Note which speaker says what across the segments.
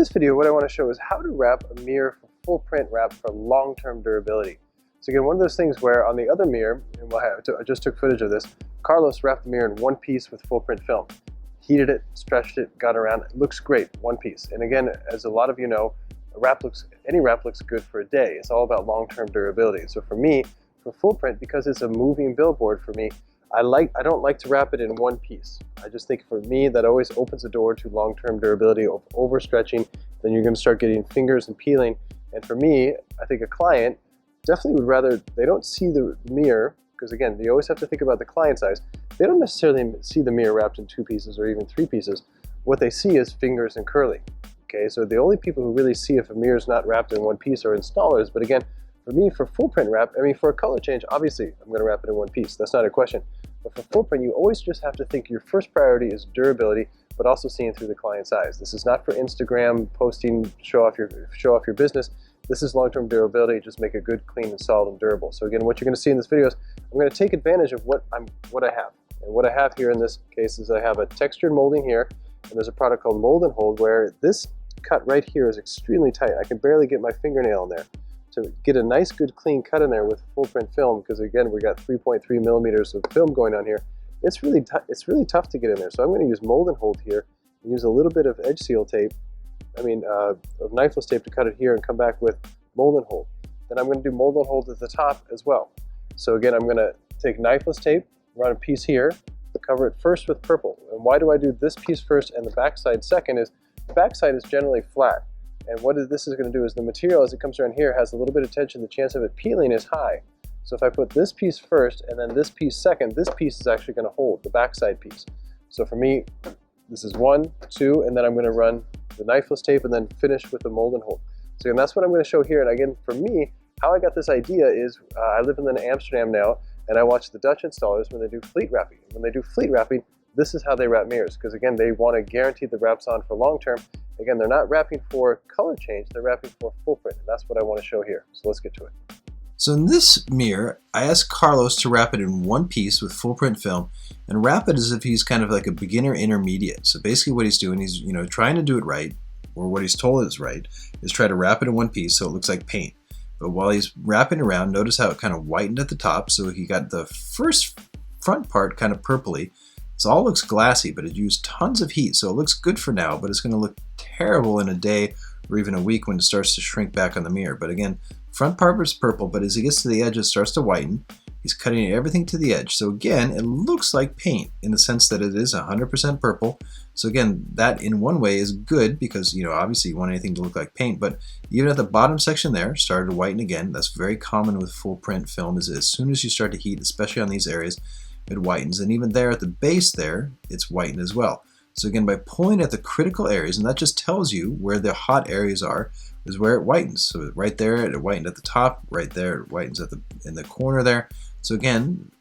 Speaker 1: this video, what I want to show is how to wrap a mirror for full print wrap for long-term durability. So again, one of those things where on the other mirror, and I just took footage of this, Carlos wrapped the mirror in one piece with full print film. Heated it, stretched it, got around. It looks great, one piece. And again, as a lot of you know, any wrap looks good for a day. It's all about long-term durability. So for me, for full print, because it's a moving billboard for me, I don't like to wrap it in one piece. I just think for me that always opens the door to long-term durability of overstretching. Then you're going to start getting fingers and peeling. And for me, I think a client definitely would rather, they don't see the mirror, because again, you always have to think about the client's eyes. They don't necessarily see the mirror wrapped in 2 pieces or even 3 pieces. What they see is fingers and curling. Okay, so the only people who really see if a mirror is not wrapped in one piece are installers. But again, for me, for full print wrap, I mean, for a color change, obviously I'm going to wrap it in one piece. That's not a question. But for full print, you always just have to think your first priority is durability, but also seeing through the client's eyes. This is not for Instagram posting, show off your business. This is long-term durability. Just make it good, clean, and solid and durable. So again, what you're going to see in this video is I'm going to take advantage of what I have. And what I have here in this case is I have a textured molding here, and there's a product called Mold and Hold where this cut right here is extremely tight. I can barely get my fingernail in there. To get a nice, good, clean cut in there with full print film, because again, we got 3.3 millimeters of film going on here. It's really tough to get in there. So I'm going to use Mold and Hold here, and use a little bit of edge seal tape, of knifeless tape to cut it here, and come back with Mold and Hold. Then I'm going to do Mold and Hold at the top as well. So again, I'm going to take knifeless tape, run a piece here, cover it first with purple. And why do I do this piece first and the backside second is the backside is generally flat. And what this is going to do is the material as it comes around here has a little bit of tension. The chance of it peeling is high. So if I put this piece first and then this piece second, this piece is actually going to hold, the backside piece. So for me, this is 1, 2, and then I'm going to run the knifeless tape and then finish with the Mold and Hold. So again, that's what I'm going to show here. And again, for me, how I got this idea is I live in Amsterdam now, and I watch the Dutch installers when they do fleet wrapping. When they do fleet wrapping, this is how they wrap mirrors, because again, they want to guarantee the wraps on for long term. Again, they're not wrapping for color change, they're wrapping for full print, and that's what I want to show here. So let's get to it.
Speaker 2: So in this mirror, I asked Carlos to wrap it in one piece with full print film and wrap it as if he's kind of like a beginner intermediate. So basically what he's doing, he's trying to do it right, or what he's told is right, is try to wrap it in one piece so it looks like paint. But while he's wrapping around, notice how it kind of whitened at the top, so he got the front part kind of purpley. It all looks glassy, but it used tons of heat, so it looks good for now, but it's going to look terrible in a day or even a week when it starts to shrink back on the mirror. But again, front part is purple, but as he gets to the edge, it starts to whiten. He's cutting everything to the edge. So again, it looks like paint in the sense that it is 100% purple. So again, that in one way is good because, obviously you want anything to look like paint, but even at the bottom section there, started to whiten again. That's very common with full print film, is as soon as you start to heat, especially on these areas, it whitens. And even there at the base there, it's whitened as well. So again, by pulling at the critical areas, and that just tells you where the hot areas are, is where it whitens. So right there, it whitened at the top, right there, it whitens in the corner there. So again,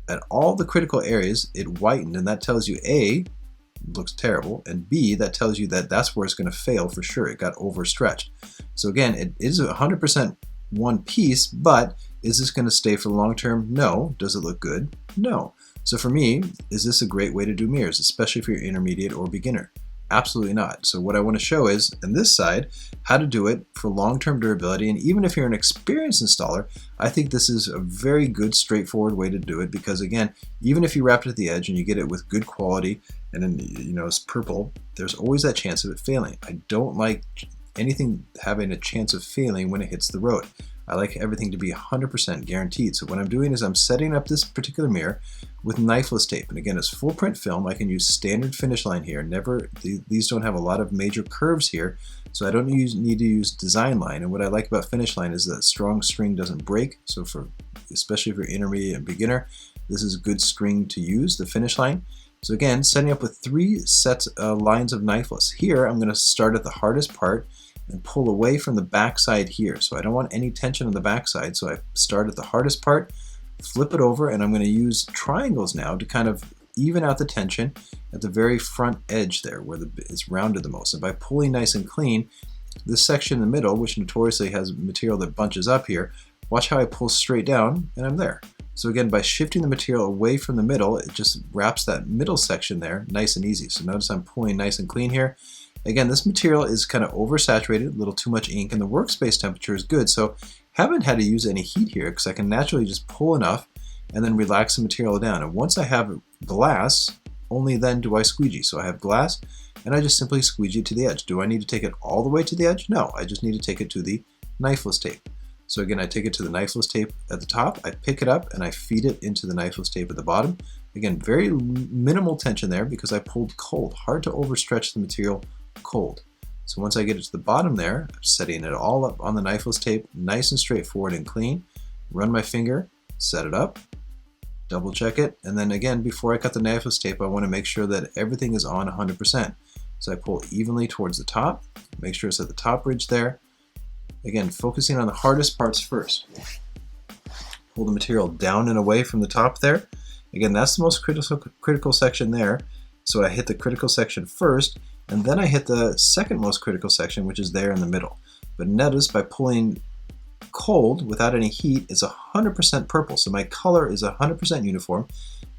Speaker 2: at all the critical areas, it whitened, and that tells you A, it looks terrible, and B, that tells you that that's where it's going to fail for sure. It got overstretched. So again, it is 100% one piece, but is this going to stay for the long term? No. Does it look good? No. So for me, is this a great way to do mirrors, especially if you're intermediate or beginner? Absolutely not. So what I want to show is, on this side, how to do it for long-term durability. And even if you're an experienced installer, I think this is a very good, straightforward way to do it because, again, even if you wrap it at the edge and you get it with good quality and then, it's purple, there's always that chance of it failing. I don't like anything having a chance of failing when it hits the road. I like everything to be 100% guaranteed. So what I'm doing is I'm setting up this particular mirror with knifeless tape. And again, it's full print film. I can use standard finish line here. These don't have a lot of major curves here, so I don't need to use design line. And what I like about finish line is that strong string doesn't break. So especially if you're intermediate and beginner, this is a good string to use, the finish line. So again, setting up with 3 sets lines of knifeless. Here, I'm going to start at the hardest part and pull away from the back side here. So I don't want any tension on the back side. So I start at the hardest part, flip it over, and I'm going to use triangles now to kind of even out the tension at the very front edge there where it's rounded the most. And by pulling nice and clean, this section in the middle, which notoriously has material that bunches up here, watch how I pull straight down and I'm there. So again, by shifting the material away from the middle, it just wraps that middle section there nice and easy. So notice I'm pulling nice and clean here. Again, this material is kind of oversaturated, a little too much ink, and the workspace temperature is good, so haven't had to use any heat here because I can naturally just pull enough and then relax the material down. And once I have glass, only then do I squeegee. So I have glass and I just simply squeegee it to the edge. Do I need to take it all the way to the edge? No, I just need to take it to the knifeless tape. So again, I take it to the knifeless tape at the top, I pick it up and I feed it into the knifeless tape at the bottom. Again, very minimal tension there because I pulled cold. Hard to overstretch the material cold. So once I get it to the bottom there, I'm setting it all up on the knifeless tape, nice and straightforward and clean. Run my finger, set it up, double check it, and then again, before I cut the knifeless tape, I want to make sure that everything is on 100%. So I pull evenly towards the top, make sure it's at the top ridge there. Again, focusing on the hardest parts first. Pull the material down and away from the top there. Again, that's the most critical section there. So I hit the critical section first, and then I hit the second most critical section, which is there in the middle. But notice by pulling cold without any heat, it's 100% purple. So my color is 100% uniform.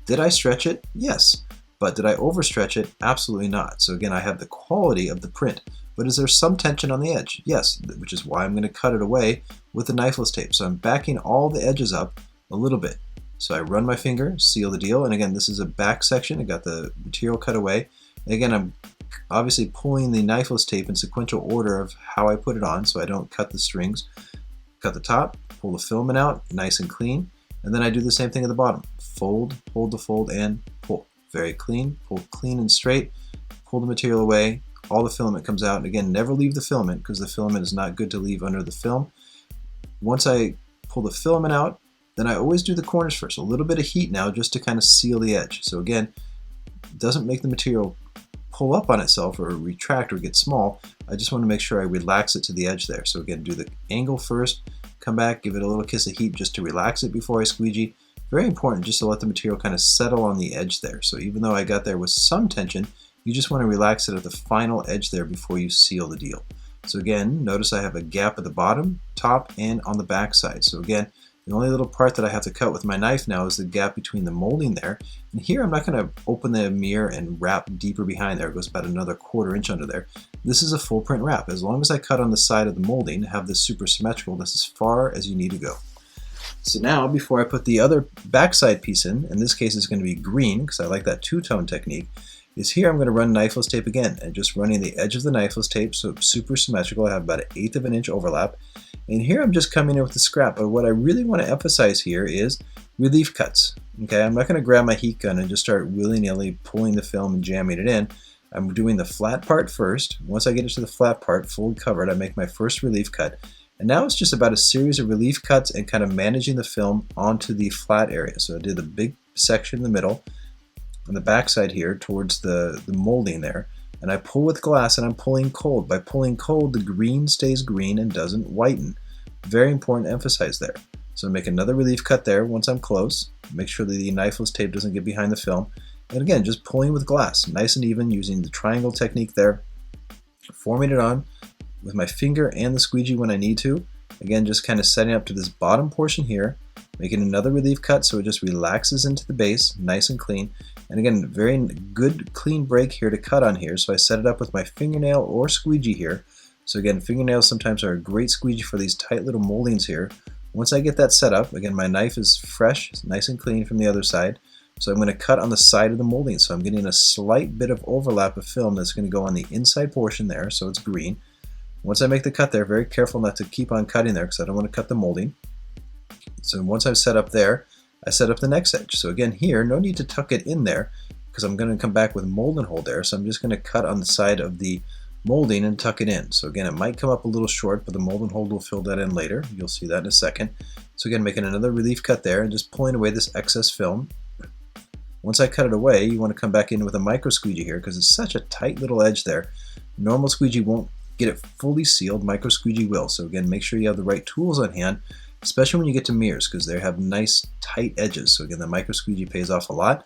Speaker 2: Did I stretch it? Yes. But did I overstretch it? Absolutely not. So again, I have the quality of the print. But is there some tension on the edge? Yes, which is why I'm going to cut it away with the knifeless tape. So I'm backing all the edges up a little bit. So I run my finger, seal the deal, and again, this is a back section. I got the material cut away. And again, I'm obviously pulling the knifeless tape in sequential order of how I put it on so I don't cut the strings. Cut the top, pull the filament out, nice and clean, and then I do the same thing at the bottom. Fold, hold the fold, and pull. Very clean, pull clean and straight, pull the material away, all the filament comes out, and again, never leave the filament because the filament is not good to leave under the film. Once I pull the filament out, then I always do the corners first. A little bit of heat now just to kind of seal the edge. So again, it doesn't make the material pull up on itself or retract or get small. I just want to make sure I relax it to the edge there. So again, do the angle first, come back, give it a little kiss of heat just to relax it before I squeegee. Very important just to let the material kind of settle on the edge there. So even though I got there with some tension, you just want to relax it at the final edge there before you seal the deal. So again, notice I have a gap at the bottom, top, and on the back side. So again, the only little part that I have to cut with my knife now is the gap between the molding there. And here I'm not going to open the mirror and wrap deeper behind there. It goes about another 1/4 inch under there. This is a full print wrap. As long as I cut on the side of the molding, have this super symmetrical, that's as far as you need to go. So now, before I put the other backside piece in this case it's going to be green because I like that two-tone technique, is here I'm going to run knifeless tape again, and just running the edge of the knifeless tape so it's super symmetrical. I have about 1/8 of an inch overlap. And here I'm just coming in with the scrap, but what I really want to emphasize here is relief cuts. Okay, I'm not going to grab my heat gun and just start willy-nilly pulling the film and jamming it in. I'm doing the flat part first. Once I get it to the flat part, fully covered, I make my first relief cut. And now it's just about a series of relief cuts and kind of managing the film onto the flat area. So I did the big section in the middle, on the back side here towards the molding there. And I pull with glass and I'm pulling cold. By pulling cold, the green stays green and doesn't whiten. Very important to emphasize there. So make another relief cut there once I'm close. Make sure that the knifeless tape doesn't get behind the film. And again, just pulling with glass, nice and even, using the triangle technique there. Forming it on with my finger and the squeegee when I need to. Again, just kind of setting up to this bottom portion here. Making another relief cut so it just relaxes into the base, nice and clean. And again, very good clean break here to cut on here. So I set it up with my fingernail or squeegee here. So again, fingernails sometimes are a great squeegee for these tight little moldings here. Once I get that set up, again, my knife is fresh, nice and clean from the other side. So I'm going to cut on the side of the molding. So I'm getting a slight bit of overlap of film that's going to go on the inside portion there, so it's green. Once I make the cut there, very careful not to keep on cutting there because I don't want to cut the molding. So once I've set up there, I set up the next edge. So again here, no need to tuck it in there because I'm going to come back with molding hole there. So I'm just going to cut on the side of the molding and tuck it in. So again, it might come up a little short, but the molding hole will fill that in later. You'll see that in a second. So again, making another relief cut there and just pulling away this excess film. Once I cut it away, you want to come back in with a micro squeegee here because it's such a tight little edge there. Normal squeegee won't get it fully sealed, micro squeegee will. So again, make sure you have the right tools on hand, especially when you get to mirrors because they have nice tight edges. So again, the micro squeegee pays off a lot.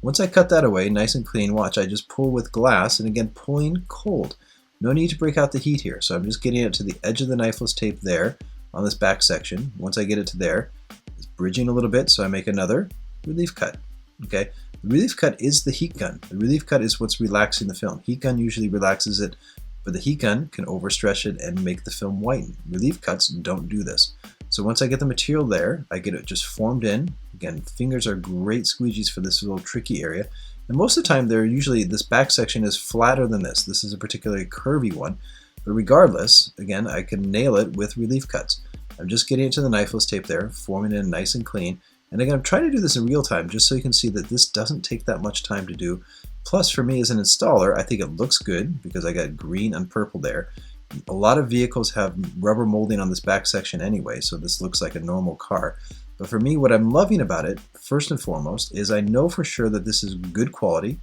Speaker 2: Once I cut that away, nice and clean, watch, I just pull with glass and again, pulling cold. No need to break out the heat here. So I'm just getting it to the edge of the knifeless tape there on this back section. Once I get it to there, it's bridging a little bit, so I make another relief cut. Okay, the relief cut is the heat gun. The relief cut is what's relaxing the film. Heat gun usually relaxes it, but the heat gun can overstretch it and make the film whiten. Relief cuts don't do this. So once I get the material there, I get it just formed in. Again, fingers are great squeegees for this little tricky area. And most of the time, they're usually, this back section is flatter than this. This is a particularly curvy one. But regardless, again, I can nail it with relief cuts. I'm just getting it to the knifeless tape there, forming it nice and clean. And again, I'm trying to do this in real time just so you can see that this doesn't take that much time to do. Plus, for me as an installer, I think it looks good because I got green and purple there. A lot of vehicles have rubber molding on this back section anyway, so this looks like a normal car. But for me, what I'm loving about it, first and foremost, is I know for sure that this is good quality.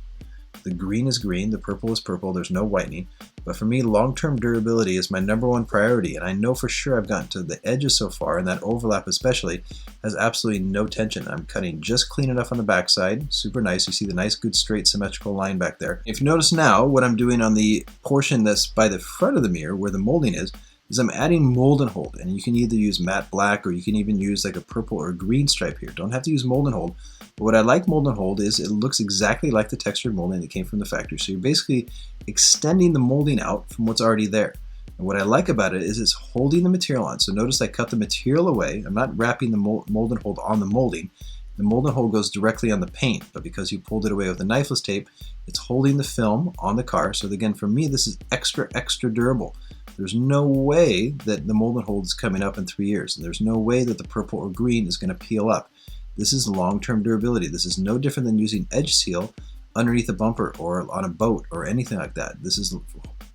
Speaker 2: The green is green, the purple is purple, there's no whitening. But for me, long-term durability is my #1 priority, and I know for sure I've gotten to the edges so far, and that overlap especially has absolutely no tension. I'm cutting just clean enough on the backside, super nice. You see the nice, good, straight, symmetrical line back there. If you notice now, what I'm doing on the portion that's by the front of the mirror, where the molding is I'm adding mold and hold, and you can either use matte black or you can even use like a purple or green stripe here. Don't have to use mold and hold. But what I like mold and hold is it looks exactly like the textured molding that came from the factory. So you're basically extending the molding out from what's already there. And what I like about it is it's holding the material on. So notice I cut the material away. I'm not wrapping the mold and hold on the molding. The mold and hold goes directly on the paint, but because you pulled it away with a knifeless tape, it's holding the film on the car. So again, for me, this is extra, extra durable. There's no way that the mold and hold is coming up in 3 years. There's no way that the purple or green is going to peel up. This is long-term durability. This is no different than using edge seal underneath a bumper or on a boat or anything like that. This is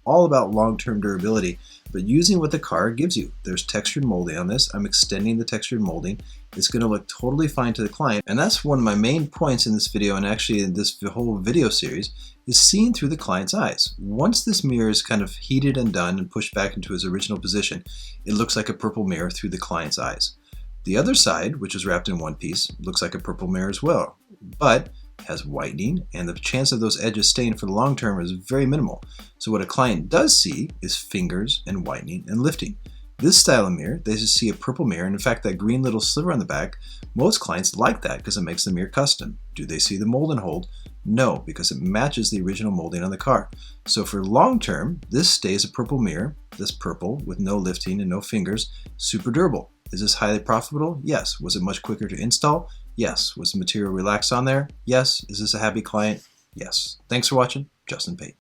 Speaker 2: all about long-term durability, but using what the car gives you. There's textured molding on this. I'm extending the textured molding. It's going to look totally fine to the client, and that's one of my main points in this video, and actually in this whole video series, is seeing through the client's eyes. Once this mirror is kind of heated and done and pushed back into its original position, it looks like a purple mirror through the client's eyes. The other side, which is wrapped in one piece, looks like a purple mirror as well, but has whitening, and the chance of those edges staying for the long term is very minimal. So what a client does see is fingers and whitening and lifting. This style of mirror, they just see a purple mirror, and in fact that green little sliver on the back, most clients like that because it makes the mirror custom. Do they see the mold and hold? No, because it matches the original molding on the car. So for long term, this stays a purple mirror, this purple with no lifting and no fingers, super durable. Is this highly profitable? Yes. Was it much quicker to install? Yes. Was the material relaxed on there? Yes. Is this a happy client? Yes. Thanks for watching. Justin Pate.